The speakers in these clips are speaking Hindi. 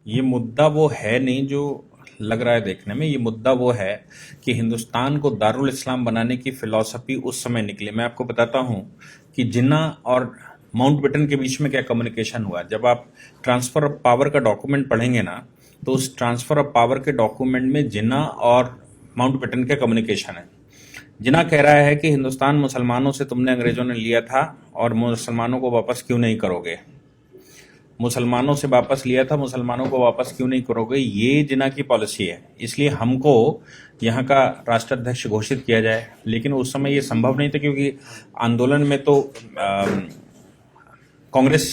ये मुद्दा वो है नहीं जो लग रहा है देखने में। ये मुद्दा वो है कि हिंदुस्तान को दारुल इस्लाम बनाने की फिलॉसफी उस समय निकली। मैं आपको बताता हूं कि जिन्ना और माउंटबेटन के बीच में क्या कम्युनिकेशन हुआ। जब आप ट्रांसफर ऑफ पावर का डॉक्यूमेंट पढ़ेंगे ना, तो उस ट्रांसफर ऑफ पावर के डॉक्यूमेंट में जिन्ना और माउंटबेटन का कम्युनिकेशन है। जिन्ना कह रहा है कि हिंदुस्तान मुसलमानों से तुमने अंग्रेजों ने लिया था और मुसलमानों को वापस क्यों नहीं करोगे, मुसलमानों से वापस लिया था, मुसलमानों को वापस क्यों नहीं करोगे। ये जिन्ना की पॉलिसी है, इसलिए हमको यहाँ का राष्ट्राध्यक्ष घोषित किया जाए। लेकिन उस समय ये संभव नहीं था क्योंकि आंदोलन में तो कांग्रेस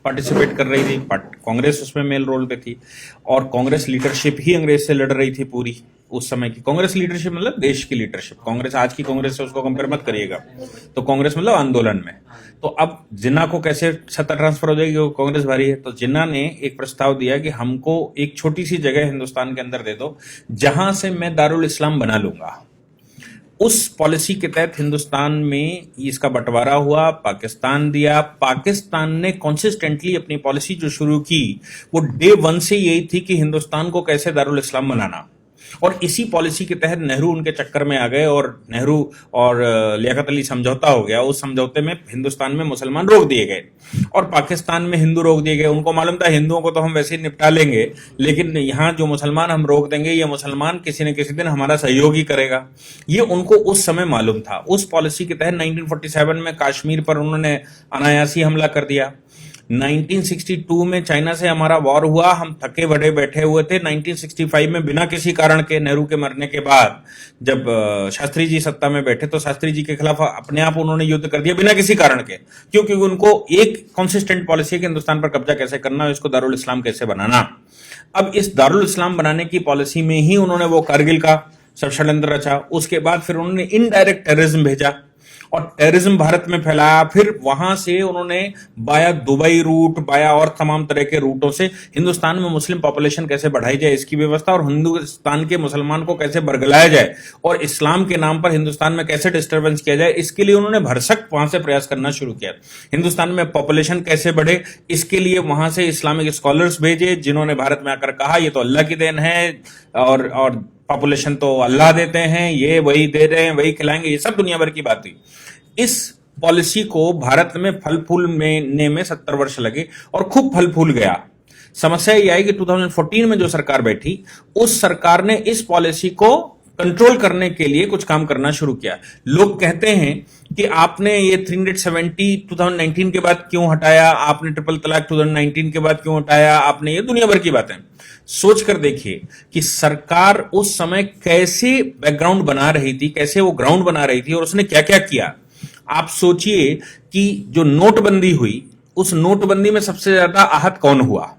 पार्टिसिपेट कर रही थी, कांग्रेस उसमें मेल रोल पे थी और कांग्रेस लीडरशिप ही अंग्रेज से लड़ रही थी। पूरी उस समय की कांग्रेस लीडरशिप मतलब देश की लीडरशिप। कांग्रेस आज की कांग्रेस से उसको कंपेयर मत करिएगा। तो कांग्रेस मतलब आंदोलन में। तो अब जिन्ना को कैसे सत्ता ट्रांसफर हो जाएगी, वो कांग्रेस भारी है। तो जिन्ना ने एक प्रस्ताव दिया कि हमको एक छोटी सी जगह हिंदुस्तान के अंदर दे दो जहां से मैं दारुल इस्लाम बना लूंगा। उस पॉलिसी के तहत हिंदुस्तान में इसका बंटवारा हुआ, पाकिस्तान दिया। पाकिस्तान ने कंसिस्टेंटली अपनी पॉलिसी जो शुरू की वो डे वन से यही थी कि हिंदुस्तान को कैसे दारुल इस्लाम बनाना। और इसी पॉलिसी के तहत नेहरू उनके चक्कर में आ गए और नेहरू और लियाकत अली समझौता हो गया। उस समझौते में हिंदुस्तान में मुसलमान रोक दिए गए और पाकिस्तान में हिंदू रोक दिए गए। उनको मालूम था हिंदुओं को तो हम वैसे ही निपटा लेंगे, लेकिन यहाँ जो मुसलमान हम रोक देंगे, ये मुसलमान किसी न किसी दिन हमारा सहयोग ही करेगा। ये उनको उस समय मालूम था। उस पॉलिसी के तहत 1947 में कश्मीर पर उन्होंने अनायासी हमला कर दिया। 1962 में चाइना से हमारा वॉर हुआ, हम थके बड़े बैठे हुए थे। 1965 में बिना किसी कारण के, नेहरू के मरने के बाद जब शास्त्री जी सत्ता में बैठे तो शास्त्री जी के खिलाफ अपने आप उन्होंने युद्ध कर दिया बिना किसी कारण के। क्योंकि उनको एक कॉन्सिस्टेंट पॉलिसी है कि हिंदुस्तान पर कब्जा कैसे करना है, इसको दारुल इस्लाम कैसे बनाना। अब इस दारुल इस्लाम बनाने की पॉलिसी में ही उन्होंने वो कारगिल का षड्यंत्र रचा। उसके बाद फिर उन्होंने इनडायरेक्ट टेररिज्म भेजा और टेररिज्म भारत में फैलाया। फिर वहां से उन्होंने बाया दुबई रूट, बाया और तमाम तरह के रूटों से हिंदुस्तान में मुस्लिम पॉपुलेशन कैसे बढ़ाई जाए इसकी व्यवस्था, और हिंदुस्तान के मुसलमान को कैसे बरगलाया जाए और इस्लाम के नाम पर हिंदुस्तान में कैसे डिस्टर्बेंस किया जाए, इसके लिए उन्होंने भरसक वहां से प्रयास करना शुरू किया। हिंदुस्तान में पॉपुलेशन कैसे बढ़े, इसके लिए वहां से इस्लामिक स्कॉलर्स भेजे जिन्होंने भारत में आकर कहा ये तो अल्लाह की देन है और पॉपुलेशन तो अल्लाह देते हैं, ये वही दे रहे हैं, वही खिलाएंगे। ये सब दुनिया भर की बात थी। इस पॉलिसी को भारत में फल फूल में 70 वर्ष लगे और खूब फल फूल गया। समस्या ये आई कि 2014 में जो सरकार बैठी, उस सरकार ने इस पॉलिसी को कंट्रोल करने के लिए कुछ काम करना शुरू किया। लोग कहते हैं कि आपने ये 370 2019 के बाद क्यों हटाया, आपने ट्रिपल तलाक 2019 के बाद क्यों हटाया, आपने, ये दुनिया भर की बातें। सोच कर देखिए कि सरकार उस समय कैसे बैकग्राउंड बना रही थी, कैसे वो ग्राउंड बना रही थी और उसने क्या क्या किया। आप सोचिए कि जो नोटबंदी हुई, उस नोटबंदी में सबसे ज्यादा आहत कौन हुआ?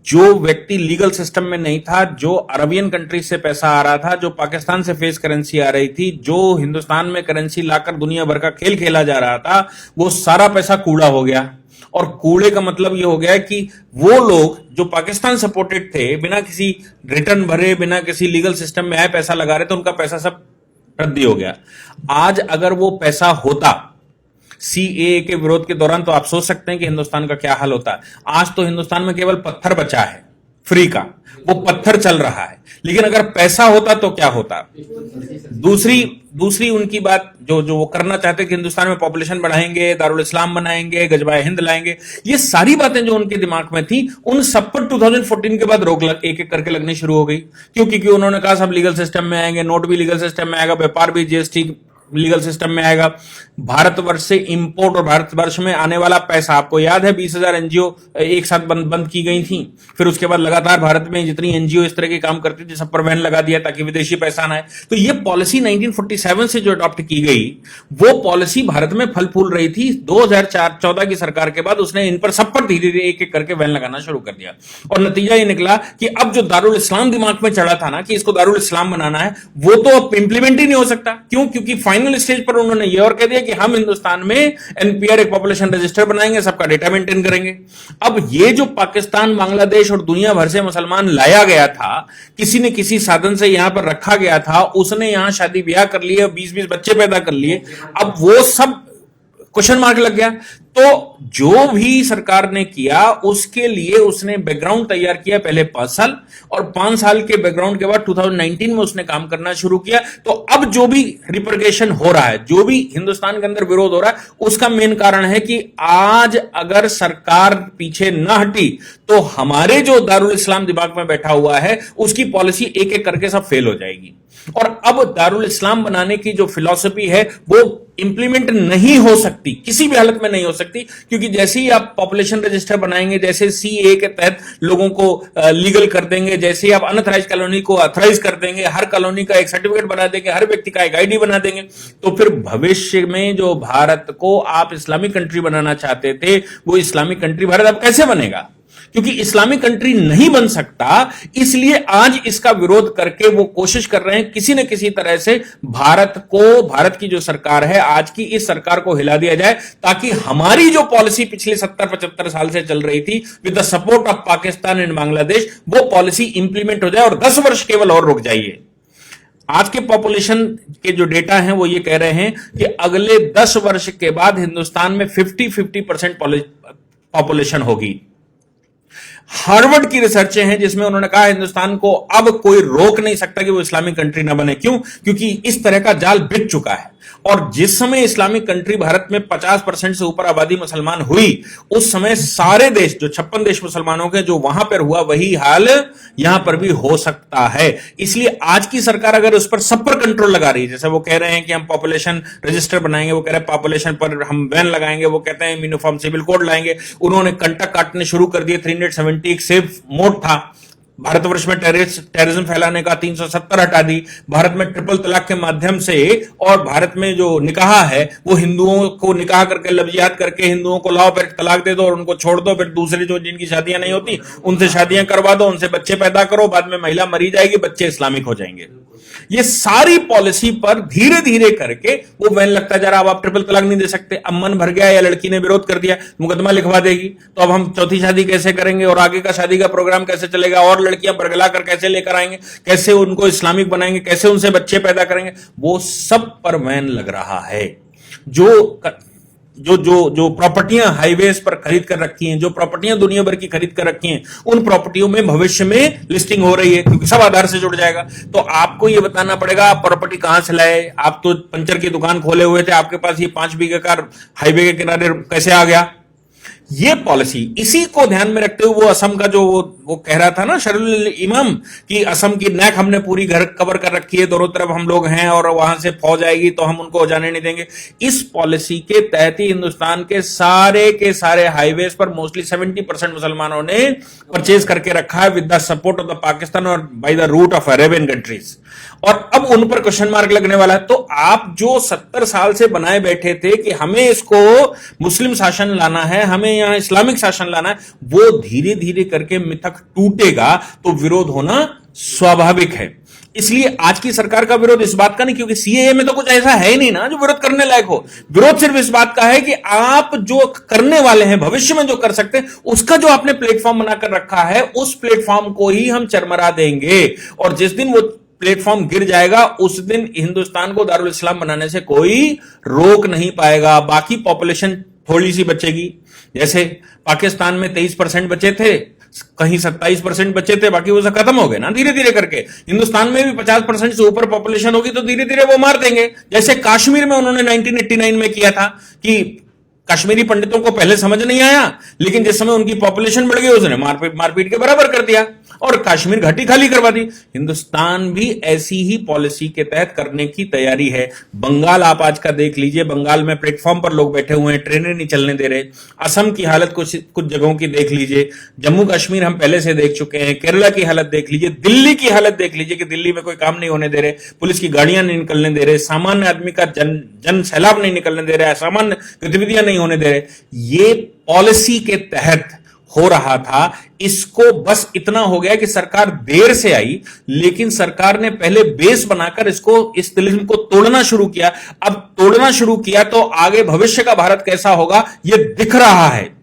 जो व्यक्ति लीगल सिस्टम में नहीं था, जो अरबियन कंट्री से पैसा आ रहा था, जो पाकिस्तान से फेस करेंसी आ रही थी, जो हिंदुस्तान में करेंसी लाकर दुनिया भर का खेल खेला जा रहा था, वो सारा पैसा कूड़ा हो गया। और कूड़े का मतलब ये हो गया कि वो लोग जो पाकिस्तान सपोर्टेड थे, बिना किसी रिटर्न भरे, बिना किसी लीगल सिस्टम में आए पैसा लगा रहे थे, उनका पैसा सब रद्दी हो गया। आज अगर वो पैसा होता सीएए के विरोध के दौरान, तो आप सोच सकते हैं कि हिंदुस्तान का क्या हाल होता। आज तो हिंदुस्तान में केवल पत्थर बचा है फ्री का, वो पत्थर चल रहा है। लेकिन अगर पैसा होता तो क्या होता? दूसरी उनकी बात जो वो करना चाहते कि हिंदुस्तान में पॉपुलेशन बढ़ाएंगे, दारुल इस्लाम बनाएंगे, गजबाए हिंद लाएंगे, ये सारी बातें जो उनके दिमाग में थी, उन सब पर 2014 के बाद रोक एक एक करके लगनी शुरू हो गई। क्योंकि उन्होंने कहा सब लीगल सिस्टम में आएंगे, नोट भी लीगल सिस्टम में आएगा, व्यापार भी जीएसटी लीगल सिस्टम में आएगा, भारतवर्ष से इंपोर्ट और भारतवर्ष में आने वाला पैसा, आपको याद है 20,000 एनजीओ एक साथ बंद की गई थी। फिर उसके बाद लगातार भारत में जितनी एनजीओ इस तरह के काम करती थी सब पर बैन लगा दिया ताकि विदेशी पैसा ना आए। तो ये पॉलिसी 1947 से जो अडॉप्ट की गई, वो पॉलिसी भारत में फल फूल रही थी। 2014 की सरकार के बाद उसने इन पर सब पर धीरे धीरे एक एक करके बैन लगाना शुरू कर दिया और नतीजा ये निकला कि अब जो दारुल इस्लाम दिमाग में चढ़ा था ना कि इसको दारुल इस्लाम बनाना है, वो तो अब इंप्लीमेंट ही नहीं हो सकता। क्यों? क्योंकि फाइनल स्टेज पर उन्होंने ये और कह दिया कि हम हिंदुस्तान में एनपीआर एक पॉपुलेशन रजिस्टर बनाएंगे, सबका डेटा मेंटेन करेंगे। अब ये जो पाकिस्तान, बांग्लादेश और दुनिया भर से मुसलमान लाया गया था, किसी ने किसी साधन से यहां पर रखा गया था, उसने यहां शादी ब्याह कर लिए, 20-20 बच्चे पैदा कर लिए, अब वो सब क्वेश्चन मार्क लग गया। तो जो भी सरकार ने किया उसके लिए उसने बैकग्राउंड तैयार किया पहले 5 साल, और 5 साल के बैकग्राउंड के बाद 2019 में उसने काम करना शुरू किया। तो अब जो भी रिपरकेशन हो रहा है, जो भी हिंदुस्तान के अंदर विरोध हो रहा है, उसका मेन कारण है कि आज अगर सरकार पीछे न हटी तो हमारे जो दारुल इस्लाम दिमाग में बैठा हुआ है उसकी पॉलिसी एक एक करके सब फेल हो जाएगी। और अब दारुल इस्लाम बनाने की जो फिलॉसफी है वो इंप्लीमेंट नहीं हो सकती, किसी भी हालत में नहीं हो सकती, क्योंकि जैसे ही आप पॉपुलेशन रजिस्टर बनाएंगे, जैसे सीए के तहत लोगों को लीगल कर देंगे, जैसे ही आप अनऑथराइज कॉलोनी को ऑथराइज कर देंगे, हर कॉलोनी का एक सर्टिफिकेट बना देंगे, हर व्यक्ति का एक आईडी बना देंगे, तो फिर भविष्य में जो भारत को आप इस्लामिक कंट्री बनाना चाहते थे वो इस्लामिक कंट्री भारत अब कैसे बनेगा? क्योंकि इस्लामिक कंट्री नहीं बन सकता, इसलिए आज इसका विरोध करके वो कोशिश कर रहे हैं किसी न किसी तरह से भारत की जो सरकार है आज की, इस सरकार को हिला दिया जाए, ताकि हमारी जो पॉलिसी पिछले 70-75 साल से चल रही थी with the support of Pakistan and Bangladesh, वो पॉलिसी इंप्लीमेंट हो जाए और 10 वर्ष केवल और रुक जाइए। आज के पॉपुलेशन के जो डेटा हैं वो ये कह रहे हैं कि अगले 10 वर्ष के बाद हिंदुस्तान में 50% पॉपुलेशन होगी। हार्वर्ड की रिसर्च हैं जिसमें उन्होंने कहा हिंदुस्तान को अब कोई रोक नहीं सकता कि वो इस्लामिक कंट्री ना बने। क्यों? क्योंकि इस तरह का जाल बिछ चुका है। और जिस समय इस्लामिक कंट्री भारत में 50% से ऊपर आबादी मुसलमान हुई, उस समय सारे देश, जो 56 देश मुसलमानों के, जो वहां पर हुआ वही हाल यहां पर भी हो सकता है। इसलिए आज की सरकार अगर उस पर सब पर कंट्रोल लगा रही है, जैसे वो कह रहे हैं कि हम पॉपुलेशन रजिस्टर बनाएंगे, वो कह रहे हैं पॉपुलेशन पर हम बैन लगाएंगे, वो कहते हैं यूनिफॉर्म सिविल कोड लाएंगे, उन्होंने कंटक काटने शुरू कर दिए। 370 एक सेफ मोड था भारतवर्ष में टेररिज्म फैलाने का, 370 हटा दी। भारत में ट्रिपल तलाक के माध्यम से, और भारत में जो निकाह है वो हिंदुओं को निकाह करके लफ्जियात करके हिंदुओं को लाओ, फिर तलाक दे दो और उनको छोड़ दो, फिर दूसरे जो जिनकी शादियां नहीं होती उनसे शादियां करवा दो, उनसे बच्चे पैदा करो, बाद में महिला मरी जाएगी, बच्चे इस्लामिक हो जाएंगे। ये सारी पॉलिसी पर धीरे धीरे करके वो बैन लगता जा रहा। अब आप ट्रिपल तलाक नहीं दे सकते, अब मन भर गया या लड़की ने विरोध कर दिया, मुकदमा लिखवा देगी, तो अब हम चौथी शादी कैसे करेंगे और आगे का शादी का प्रोग्राम कैसे चलेगा, और लड़कियां बरगला कर कैसे लेकर आएंगे, कैसे उनको इस्लामिक बनाएंगे, कैसे उनसे बच्चे पैदा करेंगे, वो सब पर बैन लग रहा है। जो प्रॉपर्टियां हाईवेज पर खरीद कर रखी हैं, जो प्रॉपर्टियां दुनिया भर की खरीद कर रखी हैं, उन प्रॉपर्टियों में भविष्य में लिस्टिंग हो रही है, क्योंकि सब आधार से जुड़ जाएगा। तो आपको यह बताना पड़ेगा आप प्रॉपर्टी कहां से लाए, आप तो पंचर की दुकान खोले हुए थे, आपके पास ये 5 बीघे का हाईवे के किनारे कैसे आ गया? ये पॉलिसी, इसी को ध्यान में रखते हुए वो असम का जो वो कह रहा था ना शरुल इमाम, कि असम की नेक हमने पूरी घर कवर कर रखी है, दोनों तरफ हम लोग हैं और वहां से फौज आएगी तो हम उनको जाने नहीं देंगे। इस पॉलिसी के तहत ही हिंदुस्तान के सारे हाईवेज पर मोस्टली 70% मुसलमानों ने परचेज करके रखा है with the support of the Pakistan और by the route of Arabian countries. और अब उन पर क्वेश्चन मार्क लगने वाला है। तो आप जो 70 साल से बनाए बैठे थे कि हमें इसको मुस्लिम शासन लाना है, हमें यहां इस्लामिक शासन लाना है, वो धीरे धीरे करके मिथक टूटेगा तो विरोध होना स्वाभाविक है। इसलिए आज की सरकार का विरोध इस बात का नहीं, क्योंकि सीएए में तो कुछ ऐसा है ही नहीं ना जो विरोध करने लायक हो। विरोध सिर्फ इस बात का है कि आप जो करने वाले हैं, भविष्य में जो कर सकते हैं, उसका जो आपने प्लेटफॉर्म बनाकर रखा है, उस प्लेटफॉर्म को ही हम चरमरा देंगे। और जिस दिन वो प्लेटफॉर्म गिर जाएगा उस दिन हिंदुस्तान को दारुल इस्लाम बनाने से कोई रोक नहीं पाएगा। बाकी पॉपुलेशन थोड़ी सी बचेगी, जैसे पाकिस्तान में 23% बचे थे, कहीं 27% बचे थे, बाकी वो सब खत्म हो गए ना धीरे धीरे करके। हिंदुस्तान में भी 50% से ऊपर पॉपुलेशन होगी तो धीरे धीरे वो मार देंगे। जैसे कश्मीर में उन्होंने 1989 में किया था कि कश्मीरी पंडितों को पहले समझ नहीं आया, लेकिन जिस समय उनकी पॉपुलेशन बढ़ गई उसने मारपीट के बराबर कर दिया और कश्मीर घाटी खाली करवा दी। हिंदुस्तान भी ऐसी ही पॉलिसी के तहत करने की तैयारी है। बंगाल आप आज का देख लीजिए, बंगाल में प्लेटफॉर्म पर लोग बैठे हुए हैं, ट्रेनें नहीं चलने दे रहे। असम की हालत कुछ जगहों की देख लीजिए, जम्मू कश्मीर हम पहले से देख चुके हैं, केरला की हालत देख लीजिए, दिल्ली की हालत देख लीजिए कि दिल्ली में कोई काम नहीं होने दे रहे, पुलिस की गाड़ियां नहीं निकलने दे रहे, सामान्य आदमी का जन सैलाब नहीं निकलने दे रहा है, सामान्य गतिविधियां नहीं होने दे रहे। ये पॉलिसी के तहत हो रहा था। इसको बस इतना हो गया कि सरकार देर से आई, लेकिन सरकार ने पहले बेस बनाकर इस तिलिस्म को तोड़ना शुरू किया। अब तोड़ना शुरू किया तो आगे भविष्य का भारत कैसा होगा यह दिख रहा है।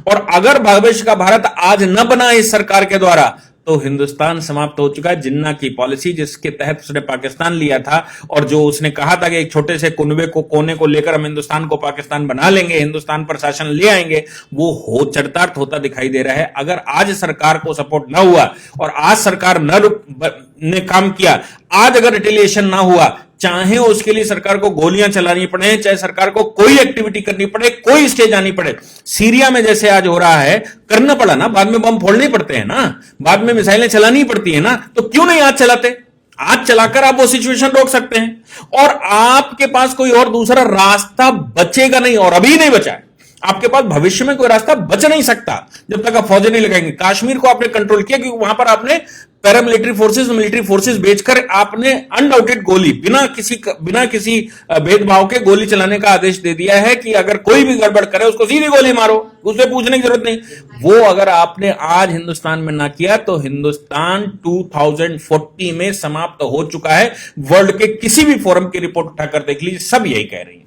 और अगर भविष्य का भारत आज न बना इस सरकार के द्वारा तो हिंदुस्तान समाप्त हो चुका है। जिन्ना की पॉलिसी जिसके तहत उसने पाकिस्तान लिया था और जो उसने कहा था कि एक छोटे से कुनबे को कोने को लेकर हम हिंदुस्तान को पाकिस्तान बना लेंगे, हिंदुस्तान पर शासन ले आएंगे, वो हो चरितार्थ होता दिखाई दे रहा है। अगर आज सरकार को सपोर्ट ना हुआ और आज सरकार ने काम किया, आज अगर रिटेलिएशन ना हुआ, चाहे उसके लिए सरकार को गोलियां चलानी पड़े, चाहे सरकार को कोई एक्टिविटी करनी पड़े, कोई स्टेज आनी पड़े, सीरिया में जैसे आज हो रहा है, करना पड़ा ना, बाद में बम फोड़ने पड़ते हैं ना, बाद में मिसाइलें चलानी पड़ती है ना, तो क्यों नहीं आज चलाते? आज चलाकर आप वो सिचुएशन रोक सकते हैं और आपके पास कोई और दूसरा रास्ता बचेगा नहीं, और अभी नहीं बचा है। आपके पास भविष्य में कोई रास्ता बच नहीं सकता जब तक आप फौजें नहीं लगाएंगे। कश्मीर को आपने कंट्रोल किया क्योंकि वहां पर आपने पैरामिलिट्री फोर्सेस, मिलिट्री फोर्सेस भेजकर आपने अनडाउटेड गोली बिना किसी भेदभाव के गोली चलाने का आदेश दे दिया है कि अगर कोई भी गड़बड़ करे उसको सीधी गोली मारो, उससे पूछने की जरूरत नहीं। वो अगर आपने आज हिंदुस्तान में ना किया तो हिंदुस्तान 2040 में समाप्त हो चुका है। वर्ल्ड के किसी भी फोरम की रिपोर्ट उठाकर देख लीजिए, सब यही कह रही है।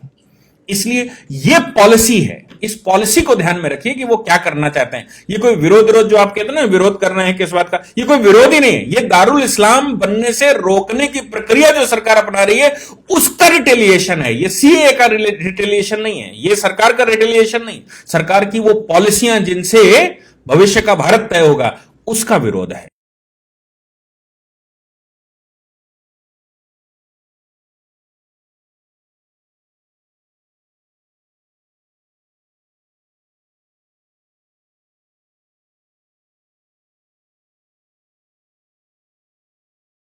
इसलिए ये पॉलिसी है, इस पॉलिसी को ध्यान में रखिए कि वो क्या करना चाहते हैं। ये कोई विरोध जो आप कहते हैं ना, विरोध करना है किस बात का, ये कोई विरोध ही नहीं है। ये दारुल इस्लाम बनने से रोकने की प्रक्रिया जो सरकार अपना रही है उसका रिटेलिएशन है। ये सीए का रिटेलिएशन नहीं है, ये सरकार का रिटेलिएशन नहीं, सरकार की वो पॉलिसियां जिनसे भविष्य का भारत तय होगा उसका विरोध है।